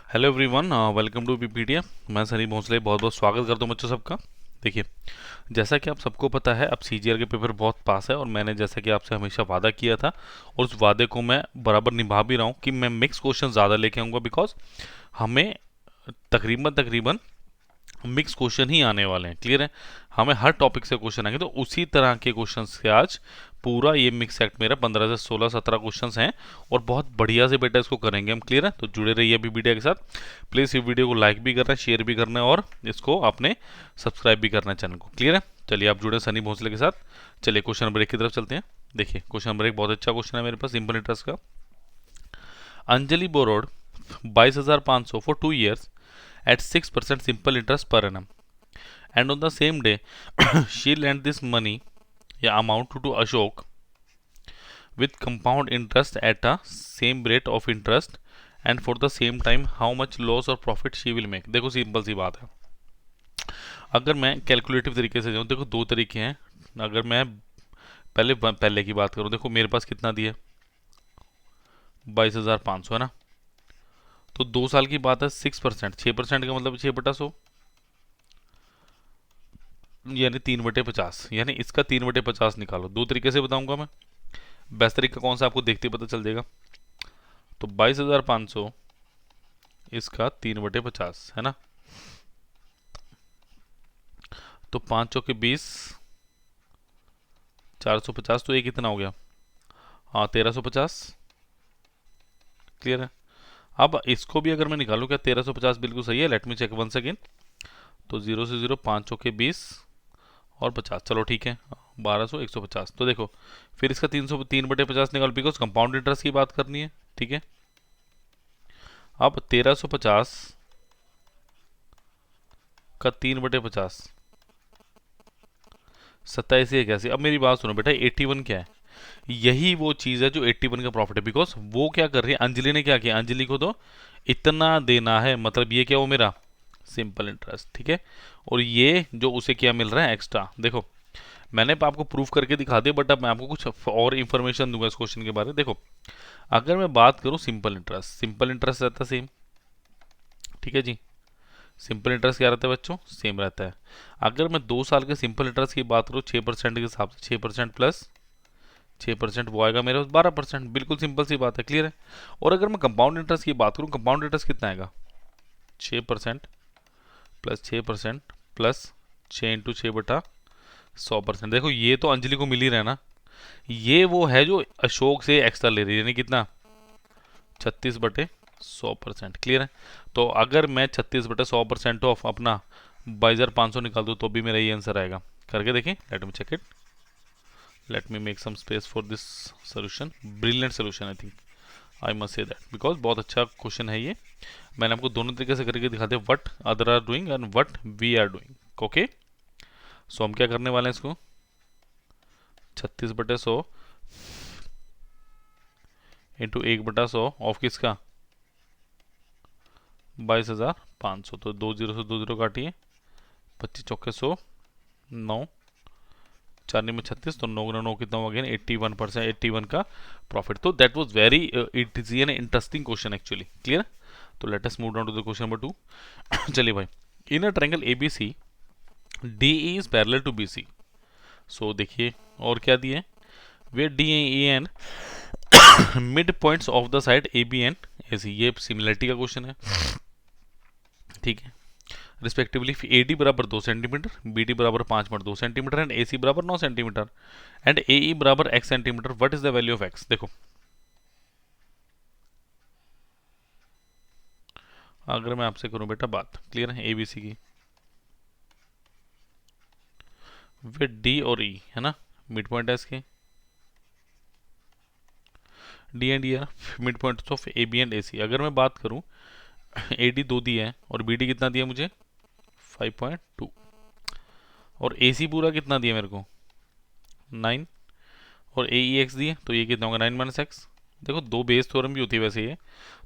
Hello everyone, welcome to PPTF. मैं सनी भोसले बहुत बहुत स्वागत करता हूँ बच्चों सबका। देखिए, जैसा कि आप सबको पता है, अब सीजीआर के पेपर बहुत पास है और मैंने जैसा कि आपसे हमेशा वादा किया था और उस वादे को मैं बराबर निभा भी रहा हूँ कि मैं मिक्स क्वेश्चन ज़्यादा लेके आऊँगा। बिकॉज हमें तकरीबन तकरीबन मिक्स क्वेश्चन ही आने वाले हैं। क्लियर है? हमें हर टॉपिक से क्वेश्चन आएंगे, तो उसी तरह के क्वेश्चन से आज पूरा ये मिक्स सेट मेरा 15 से 16 17 क्वेश्चन हैं और बहुत बढ़िया से बेटा इसको करेंगे हम। क्लियर है? तो जुड़े रहिए अभी वीडियो के साथ। प्लीज़ इस वीडियो को लाइक भी करना है, शेयर भी करना है और इसको आपने सब्सक्राइब भी करना है चैनल को। क्लियर है? चलिए आप जुड़े सनी भोसले के साथ। चलिए क्वेश्चन नंबर 1 की तरफ चलते हैं। देखिए, क्वेश्चन नंबर 1 बहुत अच्छा क्वेश्चन है मेरे पास, सिंपल इंटरेस्ट का। Anjali borrowed 22,500 for 2 years at 6% simple interest per annum, and on the same day she lent this money या amount to Ashok with compound interest at a same rate of interest, and for the same time how much loss or profit she will make। देखो simple सी बात है। अगर मैं calculative तरीके से जाऊँ, देखो दो तरीके हैं। अगर मैं पहले की बात करूँ, देखो मेरे पास कितना दिया, 22,500 है ना। तो 2 साल की बात है, 6%, 6% का मतलब 6/100, यानी 3/50, यानी इसका 3/50 निकालो। दो तरीके से बताऊंगा मैं। बेस्ट तरीका कौन सा आपको देखते ही पता चल जाएगा। तो 22,500 इसका 3/50 है ना। तो 5 चौके 20, 450, तो ये कितना हो गया? हाँ, 1350। क्लियर है? अब इसको भी अगर मैं निकालूं, क्या 1350 बिल्कुल सही है? Let me check one second. तो 0 से 0, 5 चौके 20 और 50, चलो ठीक है, 1200, 150। तो देखो, फिर इसका 303/50 निकालो, बिकॉज कंपाउंड इंटरेस्ट की बात करनी है। ठीक है, अब 1350 का 3/50, 27 या 81। अब मेरी बात सुनो बेटा, 81 क्या है? यही वो चीज है जो 81 का प्रॉफिट है। बिकॉज वो क्या कर रही है, अंजलि ने क्या किया, अंजलि को तो इतना देना है, मतलब ये क्या हो मेरा सिंपल इंटरेस्ट। ठीक है, और ये जो उसे क्या मिल रहा है एक्स्ट्रा। देखो, मैंने आपको प्रूफ करके दिखा दिया, बट अब मैं आपको कुछ और इन्फॉर्मेशन दूंगा इस क्वेश्चन के बारे में। देखो, अगर मैं बात करूं सिंपल इंटरेस्ट रहता है सेम। ठीक है जी, सिंपल इंटरेस्ट क्या रहता है बच्चों? सेम रहता है। अगर मैं 2 साल के सिंपल इंटरेस्ट की बात करूँ 6% के हिसाब से, 6% प्लस 6% वो आएगा मेरे पास 12%। बिल्कुल सिंपल सी बात है। क्लियर है? और अगर मैं कंपाउंड इंटरेस्ट की बात करूँ, कंपाउंड इंटरेस्ट कितना आएगा? 6% प्लस 6% प्लस 6 × 6/100%। देखो, ये तो अंजलि को मिल ही रहा है ना। ये वो है जो अशोक से एक्स्ट्रा ले रही है, यानी कितना? 36/100%। क्लियर है? तो अगर मैं 36/100% ऑफ अपना 22,500 निकाल दूँ तो भी मेरा ये आंसर आएगा। करके देखें, let me check it. Let me make some space for this solution. Brilliant solution I think, I must say that, because बहुत अच्छा क्वेश्चन है ये। मैंने आपको दोनों तरीके से करके दिखा दिया, what other are doing and what we are doing. Okay, so हम क्या करने वाले हैं इसको, 36/100 इंटू 1/100 ऑफ किसका? 22,500। तो 2 0 से 2 0 काटिए, 25 चौके 100, 9, 4 में 36, तो 9 × 9 कितना हो गया? 81%, 81 का प्रॉफिट। तो that was very it is an interesting question actually. Clear? तो let us move down to the question number 2। चलिए भाई, in a triangle ABC D is parallel to BC. So देखिए, और क्या दिए, वे D E and mid points of the side A B and A C. ये similarity का question है। ठीक है, रिस्पेक्टिवली ए डी बराबर 2 सेंटीमीटर, बी डी बराबर 5/2 सेंटीमीटर एंड ए सी बराबर 9 सेंटीमीटर एंड ए ई बराबर x centimetre. What is the value of x? देखो, अगर मैं आपसे करूं बेटा बात, क्लियर है, ए बी सी की, वे डी और ई है ना, मिड पॉइंट है इसके, डी एंड ई है, mid point of A B and A C. अगर मैं बात करूं, ए डी 2 दिया है और बी डी कितना दिया मुझे? 5.2, और ए सी पूरा कितना दिया मेरे को? 9, और ए ई एक्स दिए, तो ये कितना होगा? 9 - x। देखो, दो बेस थ्योरम भी होती है वैसे ये।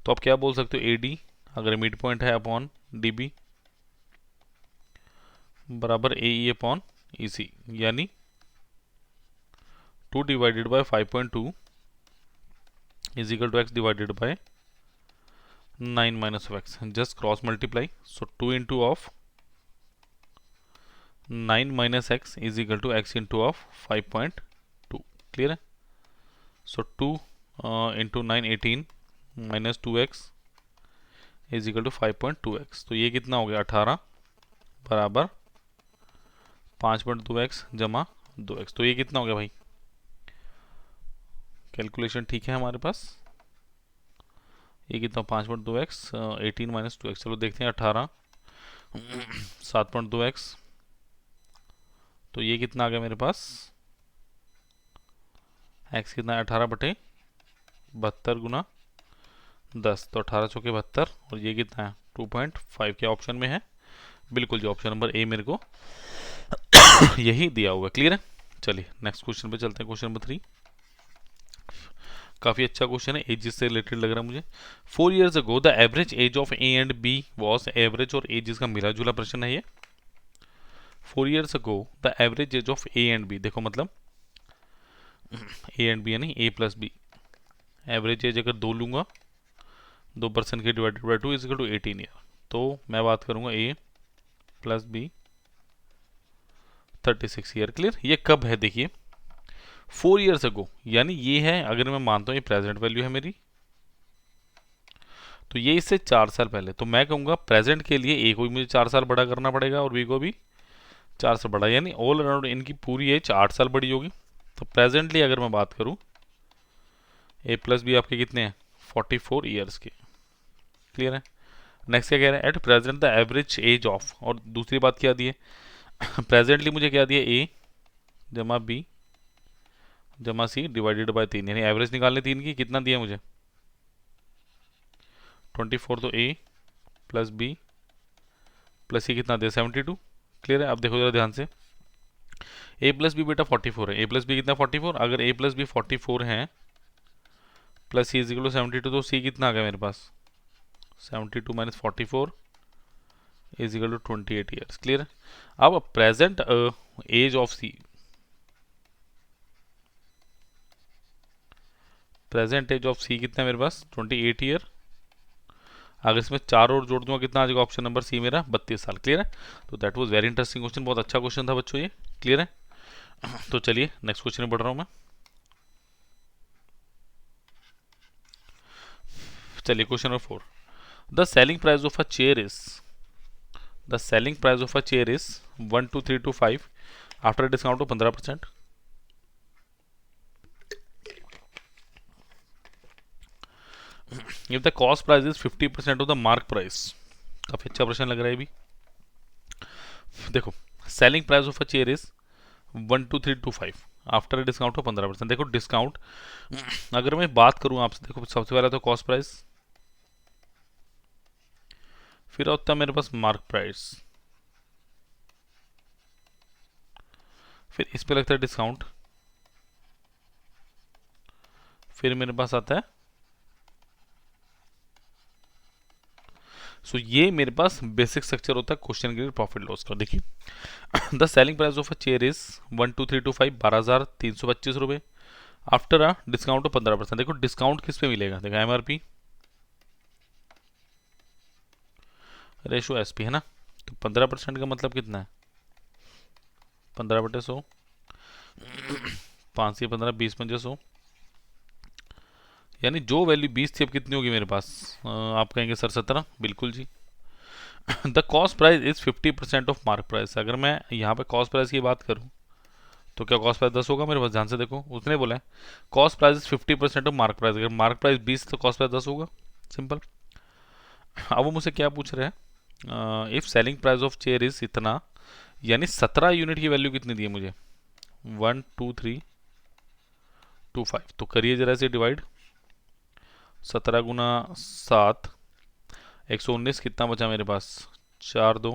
तो आप क्या बोल सकते हो, ए डी अगर मिड पॉइंट है अपॉन डी बी बराबर A E upon E C, यानी 2/5.2 is equal to x divided by 9 minus of x, just cross multiply. So 2 into of 9 minus x is equal to x into of 5.2. clear है? So 2 into 9 18 minus 2x is equal to 5.2x. तो ये कितना हो गया 18 बराबर 5.2x जमा 2x. तो ये कितना हो गया भाई? कैलकुलेशन ठीक है हमारे पास. ये कितना 5.2x 18 माइनस 2x. चलो देखते हैं 18 7.2x. तो ये कितना आ गया मेरे पास? x कितना है 18 बटे 72 गुना 10. तो 18 चौके 72 और ये कितना है 2.5. क्या ऑप्शन में है? बिल्कुल जी, ऑप्शन नंबर ए मेरे को यही दिया हुआ. क्लियर है? चलिए नेक्स्ट क्वेश्चन पे चलते हैं. क्वेश्चन नंबर 3 काफ़ी अच्छा क्वेश्चन है, एजेस से रिलेटेड लग रहा है मुझे. 4 years ago the average age of A and B was. Average और एज का मिला जुला प्रश्न है ये. 4 years ago the average age of A and B. देखो मतलब ए एंड बी यानी A plus B. Average age अगर 2 लूंगा 2% के divided by 2 is equal to 18 year. तो मैं बात करूंगा A plus B 36 year. Clear? ये कब है देखिए 4 years अगो, यानी ये है, अगर मैं मानता हूँ ये प्रेजेंट वैल्यू है मेरी, तो ये इससे 4 साल पहले. तो मैं कहूँगा प्रेजेंट के लिए ए को भी मुझे 4 साल बड़ा करना पड़ेगा और बी को भी 4 साल बड़ा, यानी ऑल अराउंड इनकी पूरी एज 8 साल बड़ी होगी. तो प्रेजेंटली अगर मैं बात करूँ ए प्लस बी आपके कितने हैं 44 ईयर्स के. क्लियर है? नेक्स्ट क्या कह रहे हैं? At present the average age of. और दूसरी बात क्या दी है प्रेजेंटली मुझे क्या दिया? ए जमा बी जमा सी डिवाइडेड बाय 3, यानी एवरेज निकालने 3 की. कितना दिया मुझे 24. तो ए प्लस बी प्लस सी कितना दिया 72. क्लियर है? अब देखो जरा ध्यान से, ए प्लस बी बेटा 44 है. ए प्लस बी कितना 44. अगर ए प्लस बी 44 है plus C is equal to 72, तो सी कितना आ गया मेरे पास 72 minus 44 is equal to 28 years. Clear है? अब present age of C, present age of C कितना है मेरे पास 28 ईयर. अगर इसमें 4 और जोड़ दूंगा कितना आ जाएगा? ऑप्शन नंबर सी मेरा 32 साल. क्लियर है? तो that was very interesting question, बहुत अच्छा क्वेश्चन था बच्चों ये. क्लियर है? तो चलिए नेक्स्ट क्वेश्चन में बढ़ रहा हूँ मैं. चलिए question number 4. The selling price of a chair is, the selling price of a chair is 1 2 3 2 5 after discount of 15%. If the cost price is 50% of the mark price. काफी अच्छा प्रश्न लग रहा है भी. देखो selling price of a chair is 1 2 3 2 5 after discount of 15%. देखो discount अगर मैं बात करूं आपसे, देखो सबसे पहले तो कॉस्ट प्राइस, फिर होता है मेरे पास मार्क प्राइस, फिर इस पे लगता है डिस्काउंट, फिर मेरे पास आता है. सो ये मेरे पास बेसिक स्ट्रक्चर होता है क्वेश्चन के लिए प्रॉफिट लॉस का. देखिए the selling price of a chair is 1 2 3 2 5 12,325 रुपये आफ्टर अ डिस्काउंट ऑफ 15%. देखो डिस्काउंट किस पे मिलेगा? देखो एमआरपी रेशो एसपी है ना. तो 15% का मतलब कितना है 15/100, 5 से 15 20 पंजे 100, यानी जो वैल्यू 20 थी अब कितनी होगी मेरे पास? आप कहेंगे सर 17. बिल्कुल जी. The cost price is 50% of mark price. अगर मैं यहाँ पे कॉस्ट प्राइस की बात करूँ तो क्या कॉस्ट प्राइस 10 होगा मेरे पास? ध्यान से देखो, उसने बोला है cost price is 50% of mark price. अगर मार्क प्राइस 20 तो कॉस्ट प्राइस 10 होगा. सिंपल. अब वो मुझसे क्या पूछ रहे हैं? If selling price of chair is इतना, यानी 17 यूनिट की वैल्यू कितनी दी है मुझे 1 2 3 2 5. तो करिए जरा से डिवाइड. 17 गुना 7 119 कितना बचा मेरे पास 4 2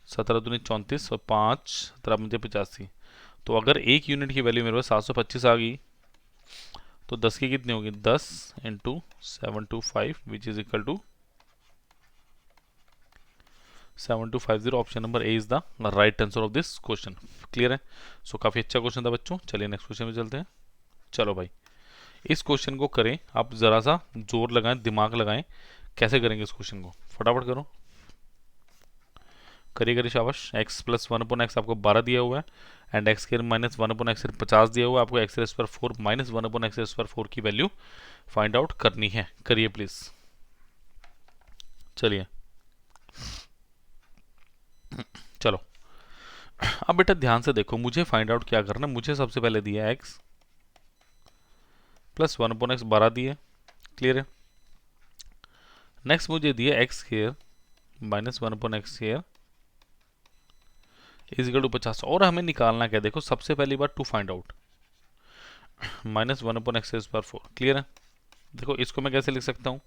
17 दूनी 34 और 5 17 मुझे 85. तो अगर एक यूनिट की वैल्यू मेरे पास 725 आ गई तो 10 की कितनी होगी 10 into 725 which is equal to 7250. Option number A is the right answer of this question. Clear है? सो काफ़ी अच्छा क्वेश्चन था बच्चों. चलिए नेक्स्ट क्वेश्चन में चलते हैं. चलो भाई इस क्वेश्चन को करें आप, ज़रा सा जोर लगाएं, दिमाग लगाएं, कैसे करेंगे इस क्वेश्चन को, फटाफट करो, करिए करिए, शाबाश। X plus one upon x आपको 12 दिया हुआ है, and x square minus one upon x 50 दिया हुआ है। आपको x square 4 minus one upon X square 4 की वैल्यू फाइंड आउट करनी है। करिए प्लीज, चलिए चलो। अब बेटा ध्यान से देखो, मुझे फाइंड आउट क्या करना है। मुझे सबसे पहले दिया X plus one upon X 12 दिए, क्लियर है। नेक्स्ट मुझे दिया X square minus one upon X square is equal to 50, और हमें निकालना क्या, देखो सबसे पहली बात to find out minus one upon X square 4, clear है। देखो इसको मैं कैसे लिख सकता हूँ,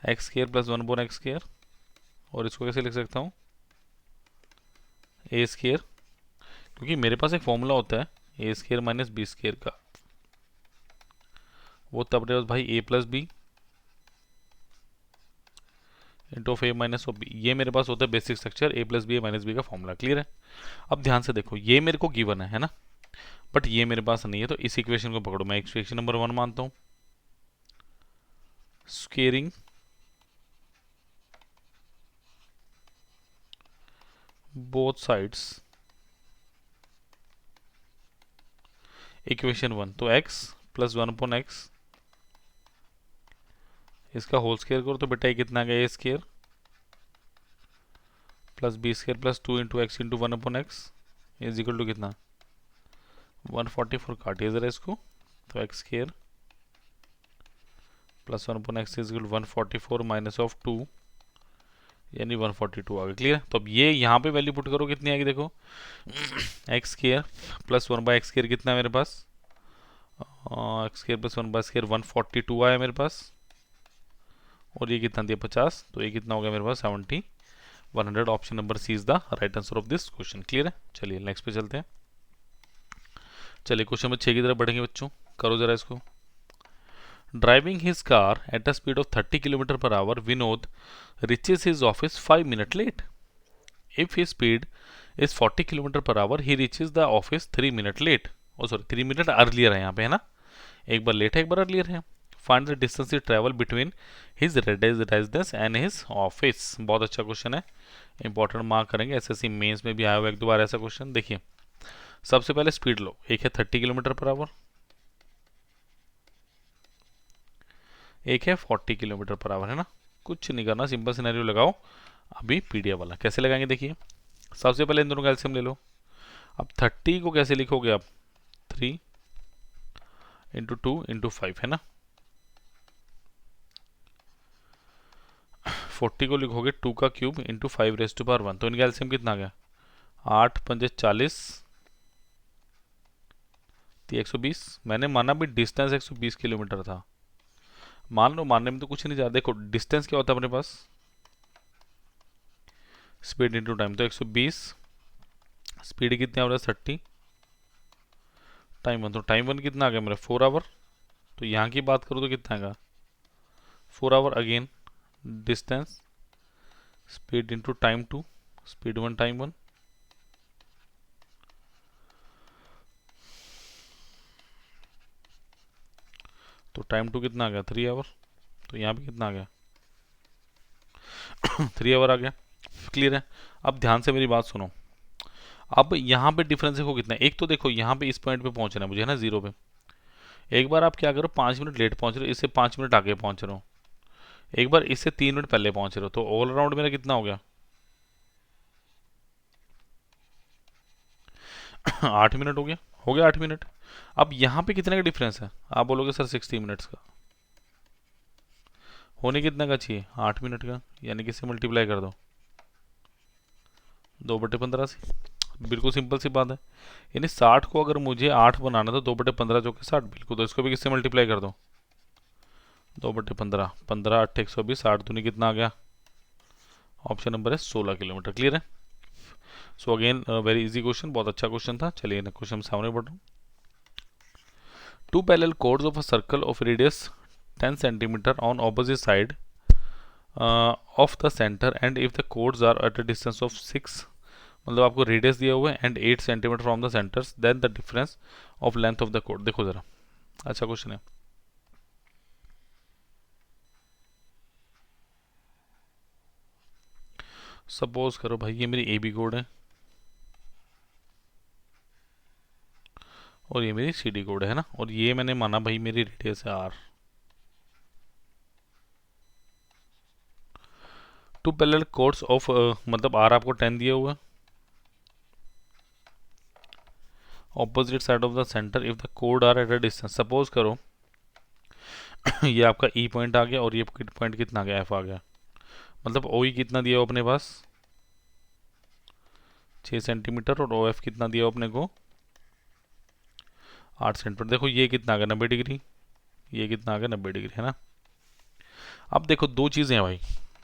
X square plus one upon X square, और इसको कैसे लिख सकता हूँ, ए स्क्वायर, क्योंकि मेरे पास एक फॉर्मूला होता है A square minus B square का, वो तब रहेगा भाई A plus B into of A minus of B. ये मेरे पास होता है basic structure A plus B minus B का फॉर्मूला, क्लियर है। अब ध्यान से देखो, ये मेरे को गिवन है ना, बट ये मेरे पास नहीं है, तो इस इक्वेशन को पकड़ो, मैं इक्वेशन नंबर 1 मानता हूँ। स्क्वेयरिंग बोथ साइड्स इक्वेशन 1, तो x plus one upon X, इसका होल स्क्वायर करो तो बेटा ये कितना आ गया, A square plus B square plus 2 into X into one upon X is equal to कितना 144। काटिए जरा इसको, तो X square plus one upon X is equal to 144 minus of 2 यानी 142 आ गया, क्लियर। तो अब ये यहाँ पे वैल्यू पुट करो, कितनी आएगी देखो, X square plus one by X square कितना है मेरे पास, X square plus one by square 142 आया मेरे पास, और ये कितना दिया 50, तो ये कितना हो गया मेरे पास 100। Option number C is the right answer of this question, clear है। चलिए नेक्स्ट पे चलते हैं। चलिए क्वेश्चन नंबर 6 की तरफ बढ़ेंगे बच्चों, करो जरा इसको। Driving his car at a speed of 30 kilometre per hour, Vinod reaches his office 5 minutes late. If his speed is 40 kilometre per hour, he reaches the office 3 minutes late. Oh sorry, 3 minutes earlier है यहाँ पे, है ना, एक बार late है एक बार earlier है। Find the distance he travel between his residence and his office. बहुत अच्छा क्वेश्चन है, इंपॉर्टेंट मार्क करेंगे, एसएससी मेंस में भी आया हुआ एक दो बार ऐसा क्वेश्चन। देखिए सबसे पहले स्पीड लो, एक है 30 किलोमीटर पर आवर, एक है 40 किलोमीटर पर आवर, है ना। कुछ नहीं करना, सिंपल सिनेरियो लगाओ अभी पीडीएफ वाला। कैसे लगाएंगे देखिए, सबसे पहले इन दोनों का एलसीएम ले लो। अब 30 को कैसे लिखोगे आप, 3 इंटू 2 इंटू 5, है ना। 40 को लिखोगे 2 का cube into 5 raise to power 1, तो इनका एलसीएम कितना आ गया, 8 पंजे 40, 120। मैंने माना भी डिस्टेंस 120 किलोमीटर था, मान लो, मानने में तो कुछ नहीं जा। देखो डिस्टेंस क्या होता है अपने पास, स्पीड इंटू टाइम, तो 120, स्पीड कितनी आ रहा है 30, टाइम 1, तो टाइम 1 कितना आ गया मेरा 4 आवर। तो यहाँ की बात करूँ तो कितना आएगा 4 hour, again distance speed into time 2, speed 1 time 1, तो टाइम 2 कितना आ गया 3 आवर, तो यहाँ पे कितना आ गया 3 आवर आ गया, क्लियर है। अब ध्यान से मेरी बात सुनो, अब यहाँ पे डिफरेंस देखो कितना है। एक तो देखो यहाँ पे इस पॉइंट पे पहुंचना है मुझे, है ना, 0 पे। एक बार आप क्या करो, 5 मिनट लेट पहुंच रहे हो, इससे 5 मिनट आगे पहुंच रहे हो, एक बार इससे 3 मिनट पहले पहुंच रहे हो, तो ऑल अराउंड मेरा कितना हो गया 8 मिनट हो गया 8 मिनट। अब यहाँ पे कितने का डिफरेंस है, आप बोलोगे सर 60 मिनट्स का, होने कितना का चाहिए 8 मिनट का, यानी कि इससे मल्टीप्लाई कर दो 2/15 से, बिल्कुल सिंपल सी बात है। यानी 60 को अगर मुझे 8 बनाना तो 2/15 जो कि 60, बिल्कुल, तो इसको भी किससे मल्टीप्लाई कर दो 2/15, 15 8 120, 8 दूनी कितना आ गया, ऑप्शन नंबर है 16 किलोमीटर, क्लियर है। So again very easy question, बहुत अच्छा क्वेश्चन था। चलिए क्वेश्चन सामने बढ़ रहा हूँ। 2 parallel chords of a circle of radius 10 centimetre on opposite side of the centre, and if the chords are at a distance of 6, मतलब आपको रेडियस दिया हुआ है and 8 centimetre from the centres, then the difference of length of the कोड। देखो जरा, अच्छा question है। सपोज करो भाई ये मेरी ए बी कोड है और ये मेरी सी डी कोड है ना, और ये मैंने माना भाई मेरी रेडियस है R. Two parallel chords of मतलब आर आपको 10 दिया हुआ है, opposite side of the centre if the कोड are at a distance. Suppose करो ये आपका ई पॉइंट आ गया और ये पॉइंट कितना आ गया, एफ आ गया। मतलब ओ ई कितना दिया हो अपने पास 6 सेंटीमीटर, और ओ एफ कितना दिया हो अपने को 8 सेंटीमीटर। देखो ये कितना आ गया 90 डिग्री, ये कितना आ गया 90 डिग्री, है ना। अब देखो दो चीज़ें हैं भाई,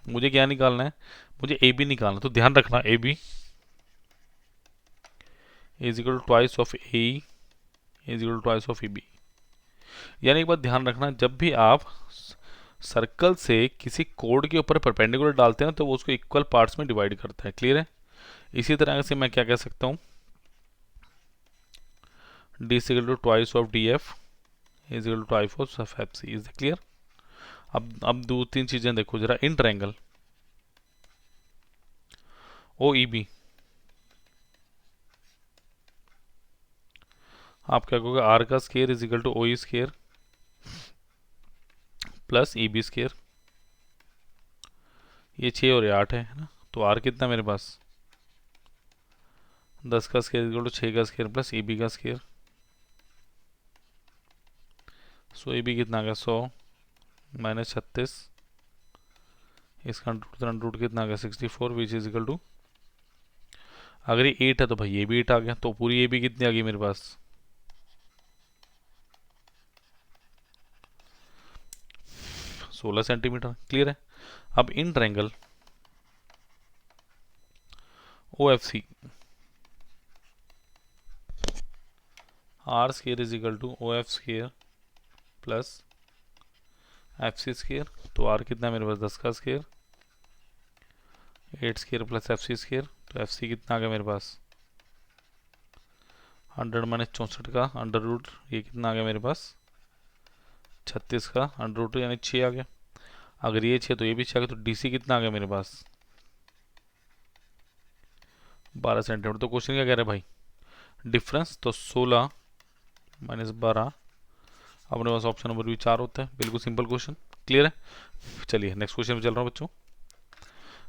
मुझे क्या निकालना है, मुझे ए बी निकालना। तो ध्यान रखना A B is equal to twice of A is equal to twice of A B. यानी एक बात ध्यान रखना, जब भी आप सर्कल से किसी कोड के ऊपर परपेंडिकुलर डालते हैं तो वो उसको इक्वल पार्ट्स में डिवाइड करता है। क्लियर है। इसी तरह से मैं क्या कह सकता हूँ, D is equal to twice of D F is equal to twice of F C. Is clear. अब दो तीन चीजें देखो जरा। इन ट्रायंगल ओ ई बी आप क्या कहोगे, आर का square is equal to O E square plus E B square. ये 6 और ये 8 है ना, तो आर कितना मेरे पास 10 का स्केयर इक्वल टू 6 का स्केयर प्लस ई बी का स्केयर। सो ए बी कितना आ गया 100 माइनस 36, इसका अंडर रूट कितना आ गया 64 विच इज इक्वल टू, अगर ये 8 है तो भाई ये भी 8 आ गया, तो पूरी ए बी कितनी आ गई मेरे पास 16 सेंटीमीटर। क्लियर है। अब in triangle O F C R square is equal to O F square plus F C square. तो आर कितना है मेरे पास 10 का square, 8 square plus F C square. तो एफ सी कितना आ गया मेरे पास 100 माइनस 64 का अंडर रूट, ये कितना आ गया मेरे पास 36 का अंडर रूट, यानी 6 आ गया। अगर ये 6 तो ये भी 6 आ गया, तो डी सी कितना आ गया मेरे पास 12 सेंटीमीटर। तो क्वेश्चन क्या कह रहा है भाई, डिफरेंस तो 16 माइनस 12, अपने पास ऑप्शन नंबर भी 4 होता है। बिल्कुल सिंपल क्वेश्चन। क्लियर है। चलिए नेक्स्ट क्वेश्चन पे चल रहा हूँ बच्चों।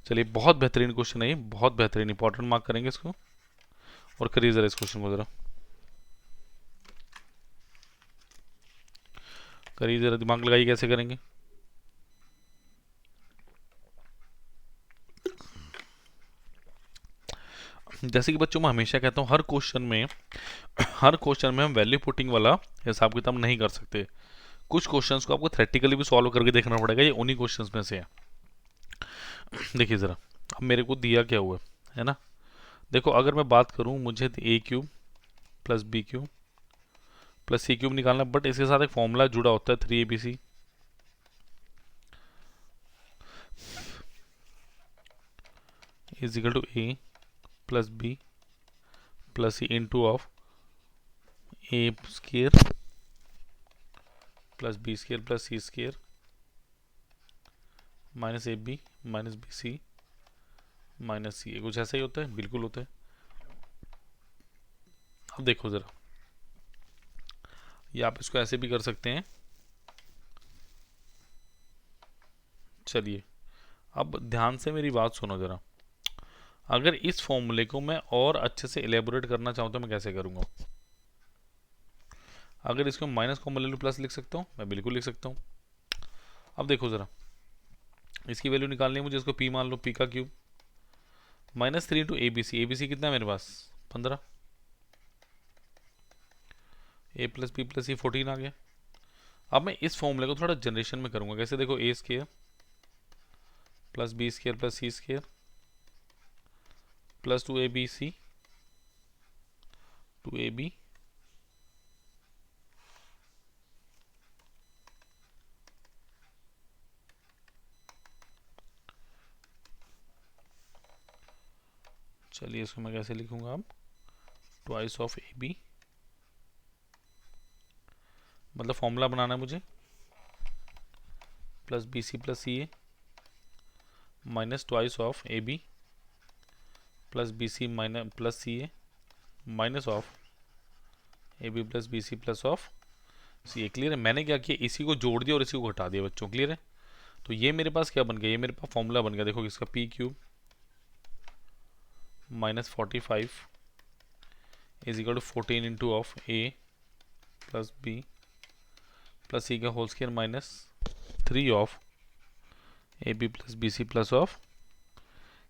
चलिए बहुत बेहतरीन क्वेश्चन है ये, बहुत बेहतरीन, इंपॉर्टेंट मार्क करेंगे इसको। और करिए जरा इस क्वेश्चन को, जरा करिए जरा, दिमाग लगाइए कैसे करेंगे। जैसे कि बच्चों मैं हमेशा कहता हूँ, हर क्वेश्चन में हम वैल्यू पुटिंग वाला हिसाब किताब नहीं कर सकते। कुछ क्वेश्चंस को आपको थ्योरेटिकली भी सॉल्व करके देखना पड़ेगा, ये उन्हीं क्वेश्चंस में से है। देखिए ज़रा, अब मेरे को दिया क्या हुआ है ना। देखो अगर मैं बात करूँ, मुझे A cube plus B cube plus C cube निकालना, बट इसके साथ एक फॉर्मूला जुड़ा होता है 3abc is equal to A plus B plus C into of A square plus B square plus C square minus A B minus B C minus C. कुछ ऐसा ही होता है, बिल्कुल होता है। अब देखो ज़रा, ये आप इसको ऐसे भी कर सकते हैं। चलिए अब ध्यान से मेरी बात सुनो ज़रा। अगर इस फॉर्मूले को मैं और अच्छे से एलेबोरेट करना चाहूँ तो मैं कैसे करूँगा। अगर इसको माइनस कॉमन ले लूँ प्लस लिख सकता हूँ, मैं बिल्कुल लिख सकता हूँ। अब देखो ज़रा, इसकी वैल्यू निकालनी है मुझे, इसको पी मान लो, पी का cube minus 3 into A B C कितना है मेरे पास 15, A plus B plus C 14 आ गया। अब मैं इस फॉर्मूले को थोड़ा जनरेशन में करूँगा। कैसे, देखो A square plus B square plus C square plus 2abc 2ab चलिए इसको मैं कैसे लिखूंगा अब, ट्वाइस ऑफ ए बी, मतलब फॉर्मूला बनाना है मुझे, plus B C plus C A minus twice of A B plus B C minus plus C A minus of A B plus B C plus of C A. Clear है? मैंने क्या किया, इसी को जोड़ दिया और इसी को घटा दिया बच्चों। क्लियर है? तो ये मेरे पास क्या बन गया, ये मेरे पास फॉर्मूला बन गया। देखो इसका P cube minus 45 is equal to 14 into of A plus B plus C का whole square minus 3 of A B plus B C plus of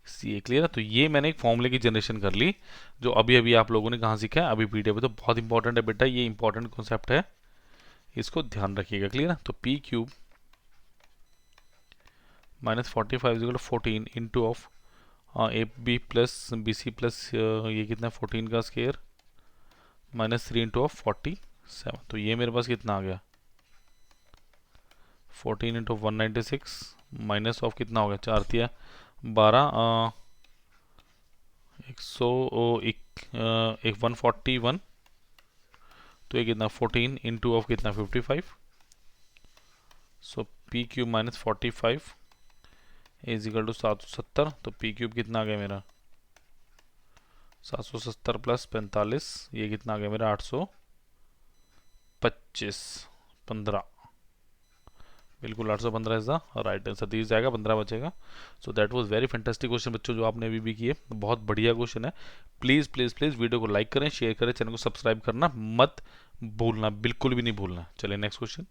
C A. Clear है? तो ये मैंने एक फॉर्मूले की जनरेशन कर ली, जो अभी अभी आप लोगों ने कहाँ सीखा है, अभी पीडीएफ में। तो बहुत इंपॉर्टेंट है बेटा, ये इंपॉर्टेंट कॉन्सेप्ट है, इसको ध्यान रखिएगा। क्लियर है? तो P cube minus 45 equal to 14 into of A B plus B C plus ये कितना 14 का स्क्वायर माइनस 3 इंटू ऑफ 47। तो ये मेरे पास कितना आ गया 14 इंटू 196 माइनस ऑफ कितना हो गया 4 तिया 12 100 एक 141। तो ये कितना 14 इंटू ऑफ कितना 55। So P cube minus 45 is equal to 770। तो पी क्यूब कितना आ गया मेरा 770 प्लस 45, ये कितना आ गया मेरा 825 15। बिल्कुल 815 इज द राइट आंसर। 30 जाएगा 15 बचेगा। So that was very fantastic question बच्चों, जो आपने अभी भी किए। बहुत बढ़िया क्वेश्चन है। प्लीज़ प्लीज़ प्लीज़ वीडियो को लाइक करें, शेयर करें, चैनल को सब्सक्राइब करना मत भूलना, बिल्कुल भी नहीं भूलना। चलिए नेक्स्ट क्वेश्चन।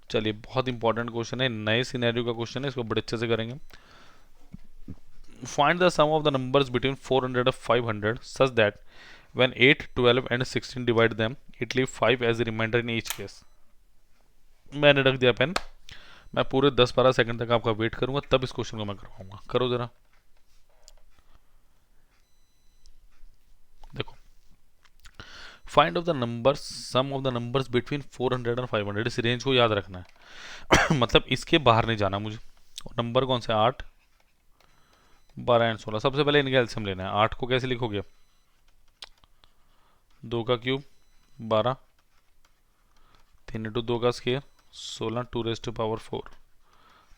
चलिए बहुत इंपॉर्टेंट क्वेश्चन है, नए सिनेरियो का क्वेश्चन है, इसको बड़े अच्छे से करेंगे। Find the sum of the numbers between 400 and 500 such that when 8, 12 and 16 divide them it leave 5 as a remainder in each case। मैंने रख दिया पेन, मैं पूरे 10-12 सेकंड तक आपका वेट करूंगा, तब इस क्वेश्चन को मैं करवाऊंगा। करो जरा। देखो find of the numbers sum of the numbers between 400 और 500। इस रेंज को याद रखना है मतलब इसके बाहर नहीं जाना मुझे। नंबर कौन से 8, 12 एंड 16। सबसे पहले इनका एलसीएम लेना है। 8 को कैसे लिखोगे, 2 का क्यूब 12, 3 इंटू 2 का स्क्वायर 16, 2 रेज़ टू पावर 4।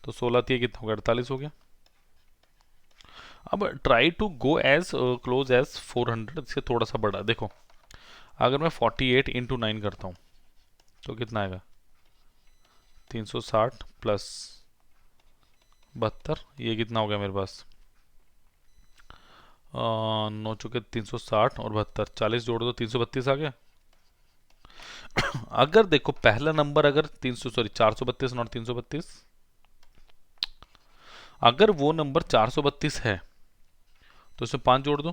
तो 16 थी कितना हो गया 48 हो गया। अब try to go as close as 400 से थोड़ा सा बड़ा। देखो अगर मैं 48 इंटू 9 करता हूँ तो कितना आएगा 360 प्लस 72। ये कितना हो गया मेरे पास 9 चुके 360 और 72, 40 जोड़ दो 332 आ गया। अगर देखो पहला नंबर अगर 432 नॉट 332, अगर वो नंबर 432 है तो इसमें 5 जोड़ दो,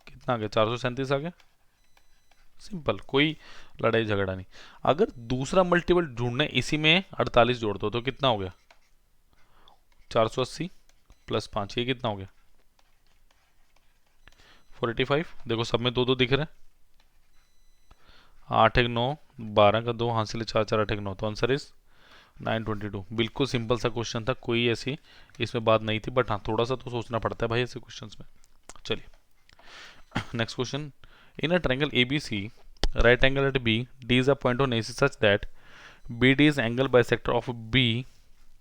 कितना आ गया 437 आ गया। सिंपल, कोई लड़ाई झगड़ा नहीं। अगर दूसरा मल्टीपल ढूंढना है इसी में 48 जोड़ दो तो कितना हो गया 480 प्लस 5, ये कितना हो गया 485। देखो सब में 2-2 दिख रहे हैं। 8 1 9, 12 का 2 हासिल 4 4 8 1 9। तो आंसर इज 922। बिल्कुल सिंपल सा क्वेश्चन था, कोई ऐसी इसमें बात नहीं थी, बट हाँ थोड़ा सा तो सोचना पड़ता है भाई ऐसे क्वेश्चंस में। चलिए next question. In a triangle ABC right angle at B, D is a point on AC such that BD is angle bisector of B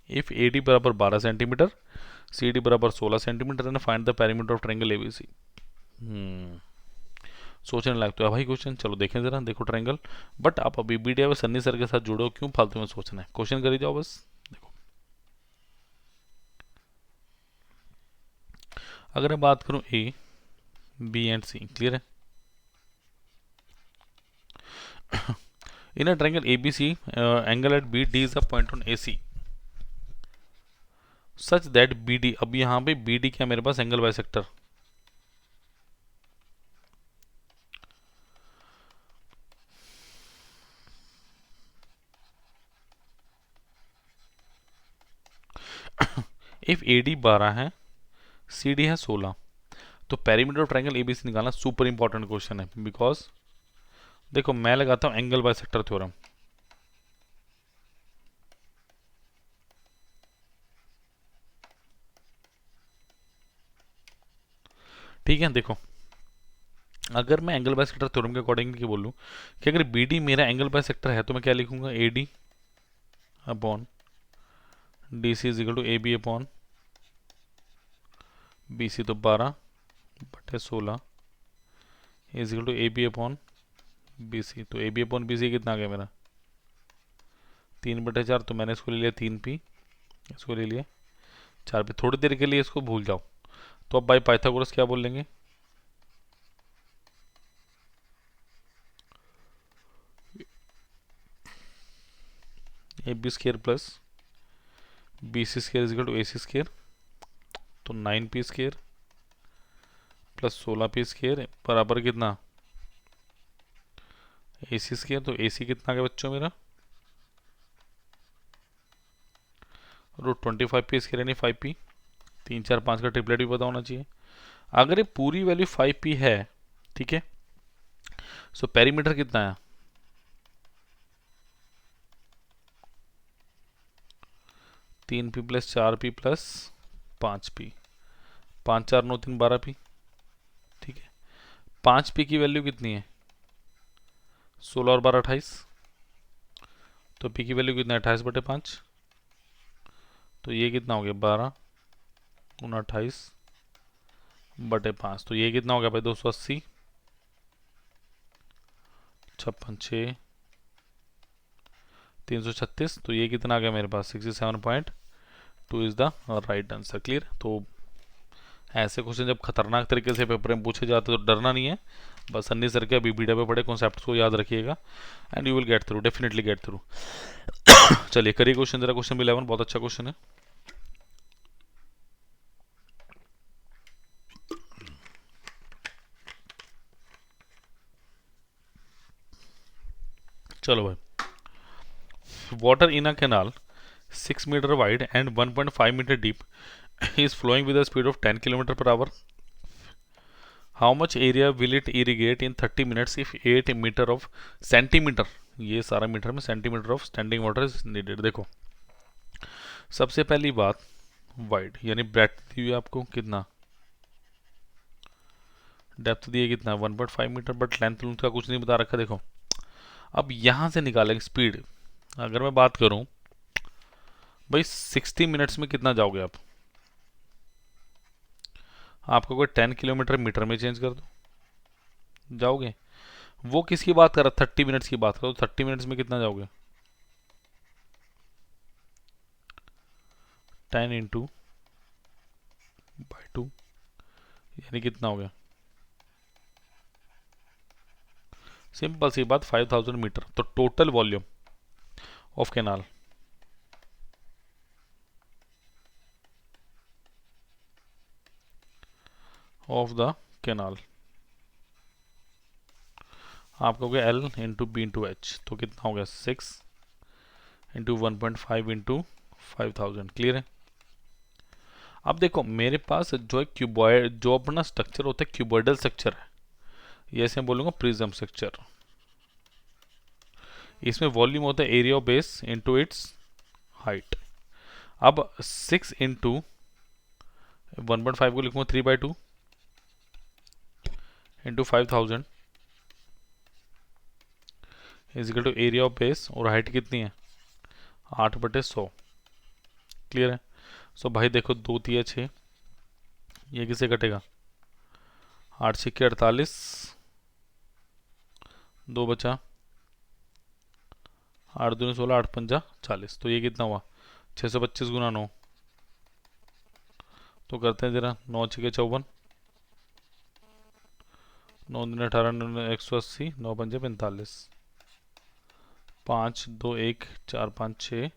if AD बराबर 12 सेंटीमीटर, CD बराबर 16 centimetre and find the perimeter of triangle ABC। सोचने लायक तो है भाई question. चलो देखें जरा। देखो ट्रायंगल, बट आप अभी बीडी या सन्नी सर के साथ जुड़ो, क्यों फालतू में सोचना है, क्वेश्चन कर ही जाओ बस। देखो अगर मैं बात करूं A, B and C, clear है। In a triangle ABC, angle at BD is a point on AC such that BD, अब यहाँ पे BD क्या मेरे पास एंगल बाइसेक्टर। इफ AD 12 है, CD है 16, तो पेरीमीटर ऑफ ट्रायंगल ABC निकालना सुपर इंपॉर्टेंट क्वेश्चन है। बिकॉज देखो मैं लगाता हूँ एंगल बाइसेक्टर थ्योरम। ठीक है, देखो अगर मैं एंगल बाइसेक्टर थ्योरम के अकॉर्डिंग की बोलूँ कि अगर BD मेरा एंगल बाइसेक्टर है तो मैं क्या लिखूंगा AD upon DC is equal to AB upon BC। तो 12 बटे 16 is equal to A B upon B C. तो A B upon B C कितना आ गया मेरा 3/4। तो मैंने इसको ले लिया 3p, इसको ले लिया 4p। थोड़ी देर के लिए इसको भूल जाओ। तो अब बाई पाइथागोरस क्या बोल लेंगे, A B square plus B C square is equal to A C square. तो 9p square plus 16p square बराबर कितना ए सी स्क्र। तो ए सी कितना आ गया बच्चों मेरा √25p स्क्र यानी 5p। 3 4 5 का ट्रिपलेट भी पता होना चाहिए। अगर ये पूरी वैल्यू 5p है, ठीक है, सो पेरीमीटर कितना है 3p plus 4p plus 5p। 5 4 9 3 12p, ठीक है। 5p की वैल्यू कितनी है 16 और 12 28। तो p की वैल्यू कितना है 28/5। तो ये कितना हो गया 12 × 28/5। तो ये कितना हो गया भाई 280 56 6 336। तो ये कितना आ गया मेरे पास 67.2 is the right answer. Clear. तो ऐसे क्वेश्चन जब खतरनाक तरीके से पेपर में पूछे जाते तो डरना नहीं है, बस सन्नी सर के अभी वीडियो पे पढ़े कॉन्सेप्ट को याद रखिएगा and you will get through, definitely get through. चलिए करिए क्वेश्चन जरा। क्वेश्चन 11 बहुत अच्छा क्वेश्चन है। चलो भाई, water in a canal 6 meter wide and 1.5 meter deep is flowing with a speed of 10 km per hour. How much area will it irrigate in 30 minutes if 8 meter of centimeter, ये सारा metre में centimetre of standing water is needed. देखो सबसे पहली बात wide यानी breath दी हुई आपको कितना, डेप्थ दी है कितना 1.5 मीटर, बट लेंथ का कुछ नहीं बता रखा। देखो अब यहाँ से निकालेंगे स्पीड। अगर मैं बात करूं भाई 60 मिनट्स में कितना जाओगे आप, आपको कोई 10 किलोमीटर मीटर में चेंज कर दो जाओगे। वो किसकी बात कर रहा 30 मिनट्स की बात करो, तो 30 मिनट्स में कितना जाओगे 10 इंटू बाई 2 यानी कितना हो गया, सिंपल सी बात 5000 मीटर। तो total volume of canal of the canal आपका हो गया L into B into H. तो कितना हो गया 6 इंटू 1.5 इंटू 5000। क्लियर है। अब देखो मेरे पास जो एक क्यूबॉइड जो अपना स्ट्रक्चर होता है क्यूबॉइडल स्ट्रक्चर है, ये ऐसे बोलूँगा प्रिज्म स्ट्रक्चर। इसमें वॉल्यूम होता है area of base into its height. अब 6 इंटू 1.5 को लिखूँगा 3/2 into 5000 is equal to area of base और हाइट कितनी है 8/100। क्लियर है। सो भाई देखो 2 3 6, ये किसे कटेगा 8 6 48, 2 बचा 8 दूनी 16 8 5 40। तो ये कितना हुआ 625 गुना 9। तो करते हैं जरा 9 6 54, 9 दिन 18 180, 9 5 45, 5 2 1 4 5 6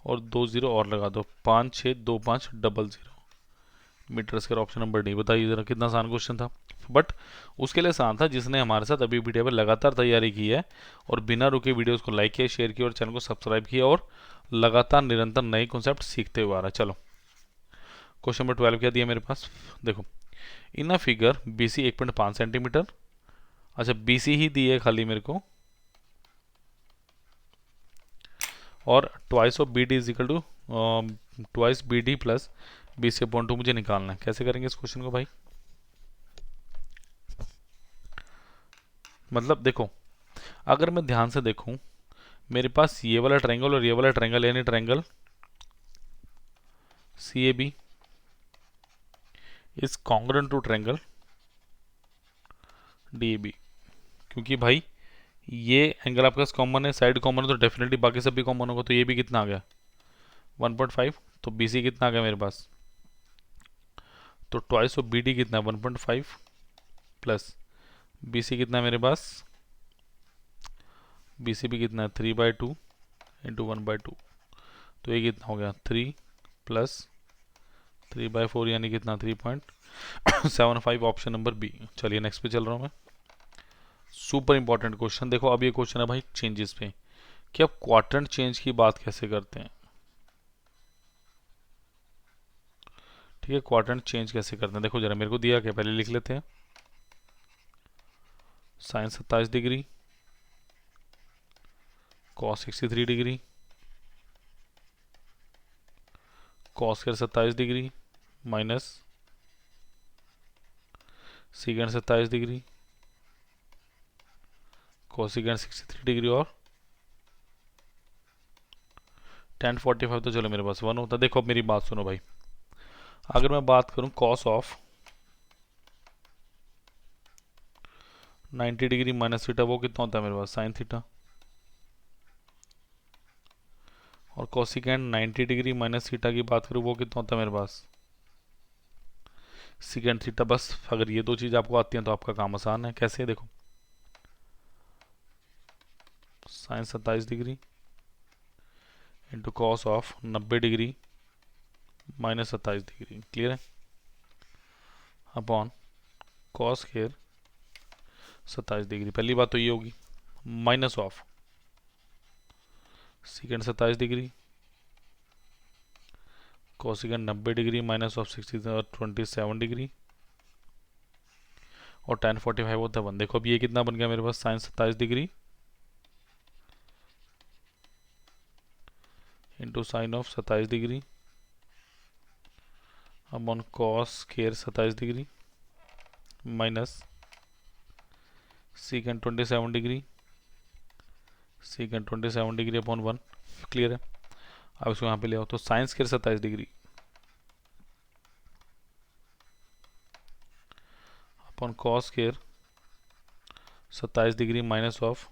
और 2 0 और लगा दो 5 6 2 5 00 metre square. Option number D. बताइए जरा कितना आसान क्वेश्चन था, बट उसके लिए आसान था जिसने हमारे साथ अभी वीडियो पर लगातार तैयारी की है और बिना रुके वीडियोस को लाइक किया शेयर किया और चैनल को सब्सक्राइब किया और लगातार निरंतर नए कॉन्सेप्ट सीखते हुए आ रहा है। चलो क्वेश्चन नंबर 12 क्या दिया मेरे पास, देखो in a figure B C 1.5 centimetre. अच्छा बी सी ही दी है खाली मेरे को, और twice of B D is equal to twice B D plus B C upon 2 मुझे निकालना है। कैसे करेंगे इस क्वेश्चन को भाई, मतलब देखो अगर मैं ध्यान से देखूं मेरे पास ये वाला ट्रायंगल और ये वाला ट्रायंगल यानी triangle C A B, is congruent to triangle DAB, क्योंकि भाई ये एंगल आपके पास कॉमन है, साइड कॉमन है, तो डेफिनेटली बाकी सब भी कॉमन होगा, तो ये भी कितना आ गया 1.5। तो BC कितना आ गया मेरे पास, तो ट्वाइस ऑफ BD कितना 1.5 प्लस BC कितना है मेरे पास, BC भी कितना है 3/2 इंटू 1/2, तो ये कितना हो गया 3 प्लस 3/4 यानी कितना 3.75, ऑप्शन नंबर बी। चलिए नेक्स्ट पे चल रहा हूँ मैं। सुपर इंपॉर्टेंट क्वेश्चन देखो, अब ये क्वेश्चन है भाई चेंजेस पे, कि आप क्वाड्रेंट चेंज की बात कैसे करते हैं। ठीक है, क्वाड्रेंट चेंज कैसे करते हैं, देखो जरा मेरे को दिया क्या, पहले लिख लेते हैं। Sine 27 degree, cos 63 degree, cos square 27 degree minus secant 27 degree, cosecant 63 degree और tan 45, तो चलो मेरे पास 1 होता है। देखो अब मेरी बात सुनो भाई, अगर मैं बात करूं cos of 90 degree minus theta, वो कितना होता है मेरे पास साइन थीटा, और कोसिकेंड 90 डिग्री माइनस थीटा की बात करूं वो कितना होता है मेरे पास सीकेंड थीटा। बस अगर ये दो चीज़ आपको आती हैं तो आपका काम आसान है। कैसे, देखो sine 27 degree into cos of 90 degree minus 27 degree, clear है, अपॉन कॉस स्क्वायर 27 डिग्री। पहली बात तो ये होगी, minus of secant 27 degree cosecant 90 degree minus of 27 degree, और tan 45 होता है 1। देखो अब ये कितना बन गया मेरे पास sine 27 degree into sine of 27 degree upon cos square 27 degree minus secant 27 degree upon 1, clear है। अब इसको यहाँ पे ले आओ, तो sine square 27 degree upon cos square 27 degree minus of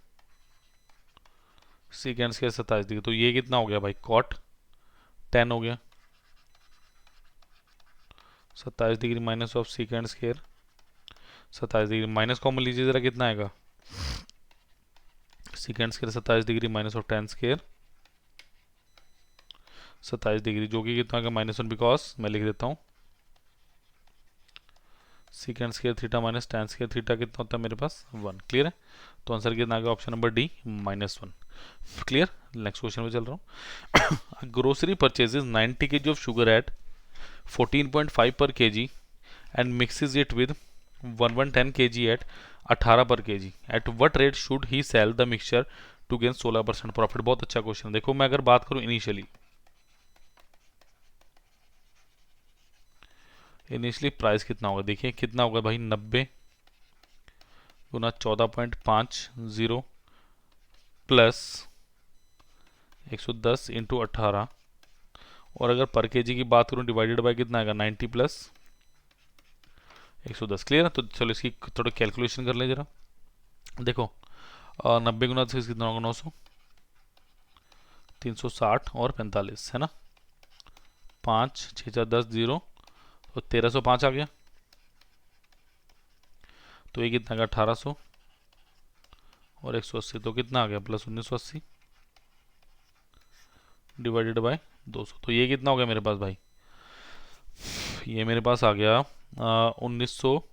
secant square 27 degree, तो ये कितना हो गया भाई कॉट 10 हो गया, 27 degree minus of secant square 27 degree, minus common लीजिए जरा, कितना आएगा सीकेंड square 27 degree minus of ten square 27 degree, जो कि कितना आएगा -1, बिकॉज मैं लिख देता हूँ secant square theta minus ten square theta कितना होता है मेरे पास 1, क्लियर है। तो आंसर कितना आ गया option number D -1, clear. Next question में चल रहा हूँ। Grocery purchases 90 kg of sugar at 14.5 per kg and mixes it with 110 kg at 18 per kg. At what rate should he sell the mixture to gain 16% profit. बहुत अच्छा question. देखो मैं अगर बात करूं इनिशियली प्राइस कितना होगा, देखिए कितना होगा भाई 90 गुना 14.50 प्लस 110 इंटू 18, और अगर पर केजी की बात करूं डिवाइडेड बाय कितना आएगा 90 प्लस 110, क्लियर है। तो चलो इसकी थोड़ा कैलकुलेशन कर लें जरा। देखो 90 गुना से कितना होगा 900, 360 और 45 है ना, 5 6 4 10 0, तो 1305 आ गया। तो ये कितना आ गया 1800 और 180, तो कितना आ गया प्लस 1980 डिवाइडेड बाय 200, तो ये कितना हो गया मेरे पास भाई, ये मेरे पास आ गया 1900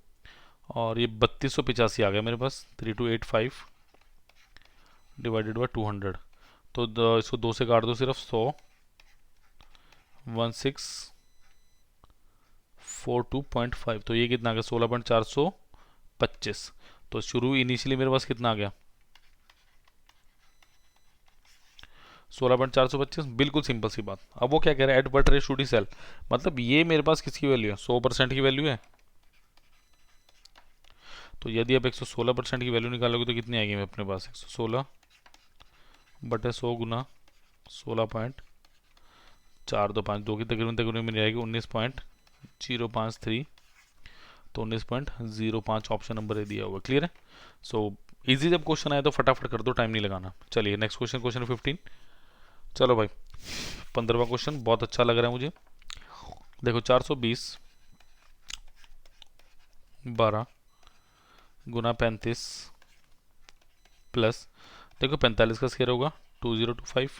और ये 3285 आ गया मेरे पास 3285 डिवाइडेड बाय 200। तो इसको 2 से काट दो सिर्फ 100 1642.5, तो ये कितना आ गया 16.425। तो शुरू इनिशियली मेरे पास कितना आ गया 16.425, बिल्कुल सिंपल सी बात। अब वो क्या कह रहा है at what rate should he sell, मतलब ये मेरे पास किसकी वैल्यू है 100% की वैल्यू है। तो यदि आप 116% की वैल्यू निकालोगे तो कितनी आएगी मेरे अपने पास 116 बटे 100 गुना 16.425, दो की तकरीबन तकरीबन मिल जाएगी 19.053 तो 19.05 ऑप्शन नंबर ए दिया हुआ। क्लियर है। सो इजी जब क्वेश्चन आए तो फटाफट कर दो, टाइम नहीं लगाना। चलिए नेक्स्ट क्वेश्चन, क्वेश्चन 15। चलो भाई 15वां क्वेश्चन बहुत अच्छा लग रहा है मुझे। देखो 420 12 गुना 35 प्लस, देखो 45 का स्क्वायर होगा 2025,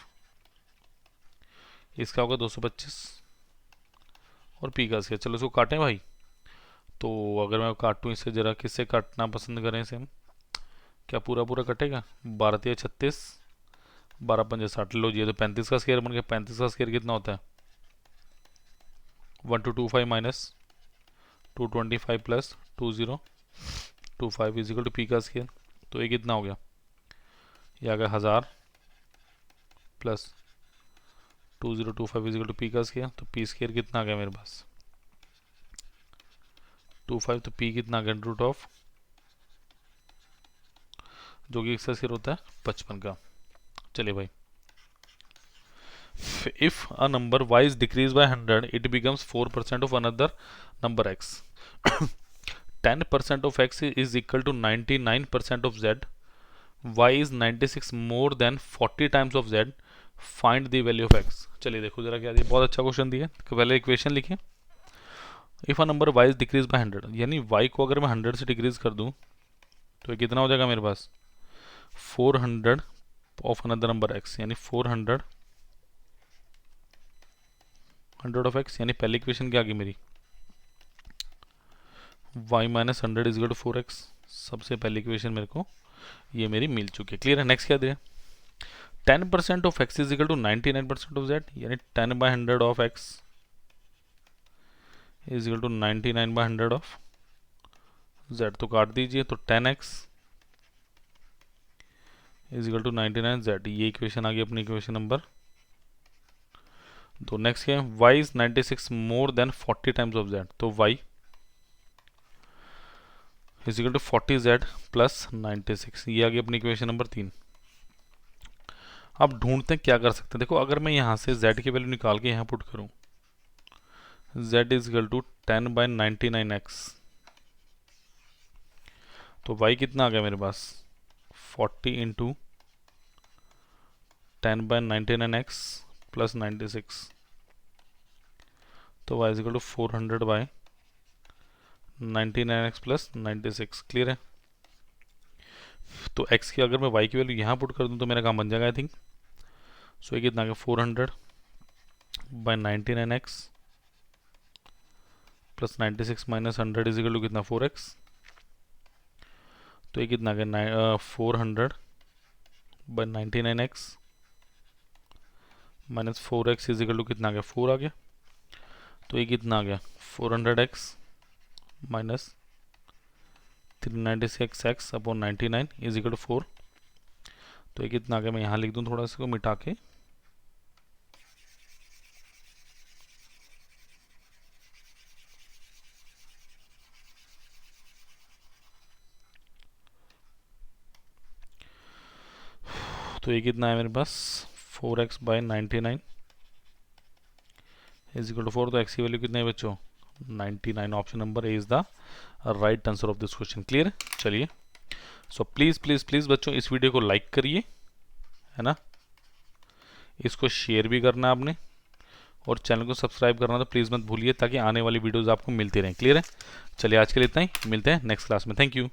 इसका होगा 225 और पी का स्क्वायर। चलो इसको काटें भाई। तो अगर मैं काटूँ इसे ज़रा, किससे काटना पसंद करें इसे हम? क्या पूरा पूरा कटेगा? 12 या 36, 12 पंजे 60। लो जी, तो 35 का स्क्वायर बन गया। 35 का स्क्वायर कितना होता है? 1225 minus 225 plus 2025 is equal to P का स्क्वायर। तो ये कितना हो गया? ये आ गया 1000 plus 2025 is equal to P का स्क्वायर। तो पी स्क्वायर कितना आ गया मेरे पास? 25। तो पी कितना आ गया? रूट ऑफ, जो कि इसका स्क्वायर होता है 55 का। चलिए भाई, if a number y is decreased by 100 it becomes 4% of another number x. 10% of x is equal to 99% of z. y is 96 more than 40 times of z. Find the value of x. चलिए देखो जरा क्या दिया, बहुत अच्छा question दिया। तो पहले इक्वेशन लिखें। If a number y is decreased by 100, यानी y को अगर मैं 100 से डिक्रीज कर दूं तो ये कितना हो जाएगा मेरे पास? 400 ऑफ अनदर नंबर x, यानी 400 100 ऑफ x, यानी पहली इक्वेशन क्या आ गई मेरी? y minus 100 is equal to 4x। सबसे पहली इक्वेशन मेरे को ये मेरी मिल चुकी है। क्लियर है। नेक्स्ट क्या दिया? 10% of x is equal to 99% of z, यानी 10/100 of x is equal to 99/100 of z। तो काट दीजिए, तो 10x is equal to 99z। ये इक्वेशन आ गई अपनी इक्वेशन नंबर। तो नेक्स्ट क्या है? y is 96 more than 40 times of z। तो y is equal to 40z plus 96। ये आ गई अपनी इक्वेशन नंबर 3। अब ढूंढते हैं क्या कर सकते हैं। देखो अगर मैं यहाँ से z की वैल्यू निकाल के यहाँ पुट करूँ, z is equal to 10/99x, तो y कितना आ गया मेरे पास? 40 इंटू 10/99x प्लस 96, तो y is equal to 400/99x plus 96। Clear है। तो x की अगर मैं y की वैल्यू यहाँ पुट कर दूँ तो मेरा काम बन जाएगा आई थिंक। सो ये कितना आ गया? 400/99x plus 96 minus 100 is equal to कितना? 4x। तो ये कितना आ गया? 400/99x minus 4x is equal to कितना आ गया? 4 आ गया। तो ये कितना आ गया? 400x minus 396x upon 99 is equal to 4। तो ये कितना आ गया? मैं यहाँ लिख दूँ थोड़ा सा को मिटा के। तो ये कितना है मेरे पास? 4x/99 is equal to 4। तो x की वैल्यू कितना है बच्चों? 99। Option number A is the right answer of this question. Clear है। चलिए, सो प्लीज़ प्लीज़ प्लीज़ बच्चों इस वीडियो को लाइक करिए, है ना, इसको शेयर भी करना है आपने, और चैनल को सब्सक्राइब करना तो प्लीज़ मत भूलिए, ताकि आने वाली वीडियोज़ आपको मिलती रहें। क्लियर है। चलिए आज के लिए इतना ही, मिलते हैं नेक्स्ट क्लास में। Thank you.